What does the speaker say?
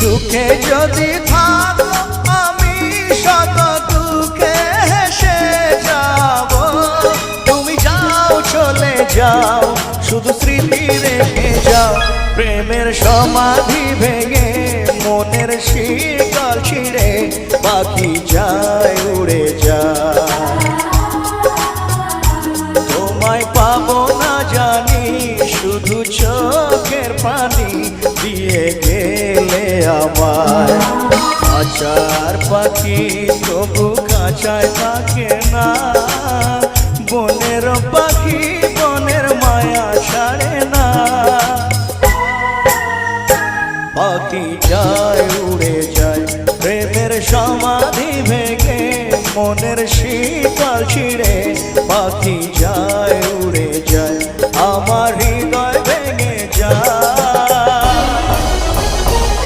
সুখে যদি থাকো আমি শত দুঃখে হেসে যাব। তুমি যাও চলে যাও শুধু স্মৃতি রেখে যাও। প্রেমের সমাধি ভেঙে মনের শিকল ছিঁড়ে পাখি যায় উড়ে যায়। তোমায় পাবো না জানি শুধু চোখের পানি দিয়ে গেলে আমায়। খাঁচার পাখি তবু খাঁচায় থাকে না, বনের পাখি বনের মায়া ছাড়ে না। পাখি যায় উড়ে যায় প্রেমের সমাধি ভেঙে মনের শীতল ছিঁড়ে পাখি যায় উড়ে